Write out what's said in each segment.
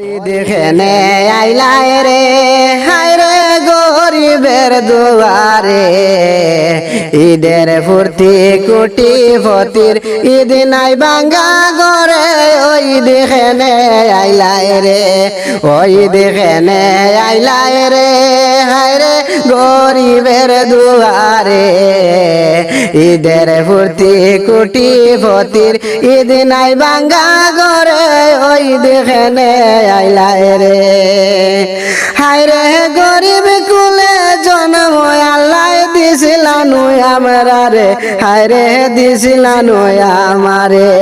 দেখেনে আইলায় রে হায় রে গরিবের দুয়ারে ঈদের ফুর্তি কোটি ফতির ঈদ নাই বাঙ্গা গরে ওই দেখেনে আইলায় রে ওই দেখেনে আইলায় রে হায় রে গরিবের দুয়ারে ঈদের ফুর্তি কোটি ফতির ঈদ নাই বাঙ্গা গরে ওই দেখেনে আইলায় রে হায় রে গরিব কুলে জন্ম আল্লাহ দিছিলানু আমরা রে হায় রে দিছিলানু আমারে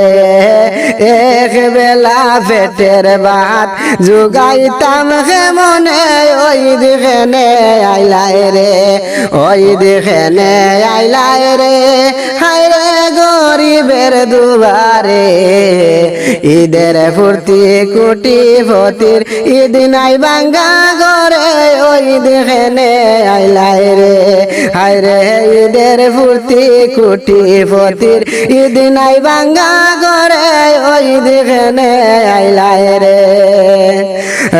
এক বেলা পেটের ভাত জুগাইতাম হে মনে ওই দেখেনে আইলায় রে ওই দেখেনে আইলায় রে হায় রে গরিবের দুয়ারে ঈদের ফুর্তি কোটি ফতির ঈদ নাই বাঙ্গা গরে ওই দেখেনে আইলায় রে হায় রে ঈদের ফুর্তি কোটি ফতির ঈদ নাই বাঙ্গা গরে ওই দেখেনে আইলায় রে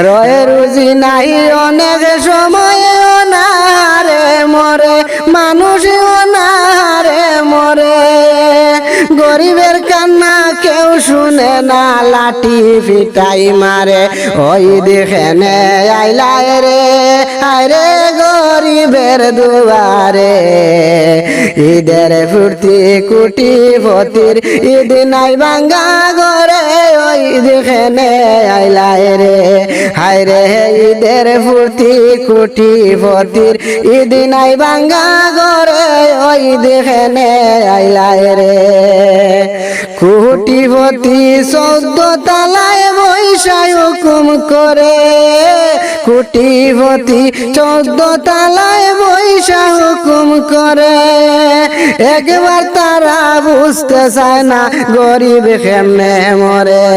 রয়ে রুজি নাই অনেক সময় অনারে মরে মানুষ অনারে মরে গরিবের কান্না কেউ শুনে না লাঠি ফিটাই মারে ওই দেখেনে আইলায় রে হায় রে গরিবের দুয়ারে ঈদের ফুর্তি কোটি ফতির ঈদ নাই বাঙ্গা গরে ওই দেখেনে আইলায় রে হায় রে ঈদের ফুর্তি কোটি ফতির ঈদ নাই বাঙ্গা গরে ওই দেখেনে আইলায় রে কোটিপতি 14 তালায় বৈশায় হুকুম করে কোটিপতি 14 তালায় বৈশা হুকুম করে একবার তারা বুঝতে চায় না গরিব কেমনে মরে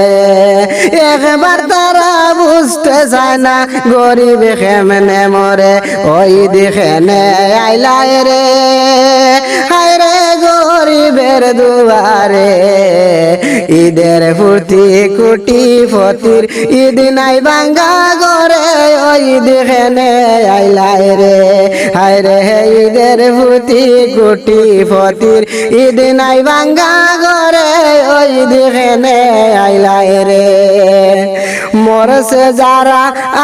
একবার তারা বুঝতে চায় না গরিব কেমনে মরে ওই দেখেনে আইলায় রে হায় রে গরিবের দুয়ারে ঈদের ফুর্তি কোটি ফতির ঈদ নাই বাঙ্গা গরে ওই দেখেনে আইলায় রে হায় রে ঈদের ফুর্তি কোটি ফতির ঈদ নাই বাঙ্গা গরে ওই দেখেনে আইলায় রে মরছে যারা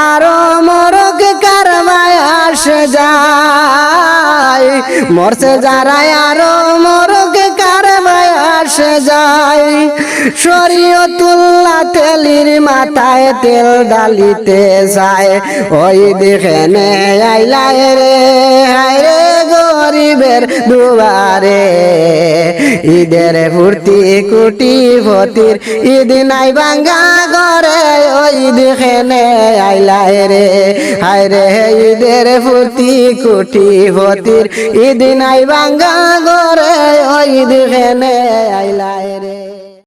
আরো মরক কারবায় আসে যায় মরছে যারা আরো মরক কারবায় আসে যায় শরীয়তুল্লাহ তেলির মাথায় তেল ডালিতে যায় ওই দেখেনে আইলায় রে হায় রে গরিবের দুয়ারে ঈদের ফুর্তি কোটি ফতির ঈদ নাই বাঙ্গা গরে ওই দেখেনে আইলায় রে হায় রে ঈদের ফুর্তি কোটি ফতির ঈদ নাই বাঙ্গা গরে ওই দেখেনে আইলায় রে।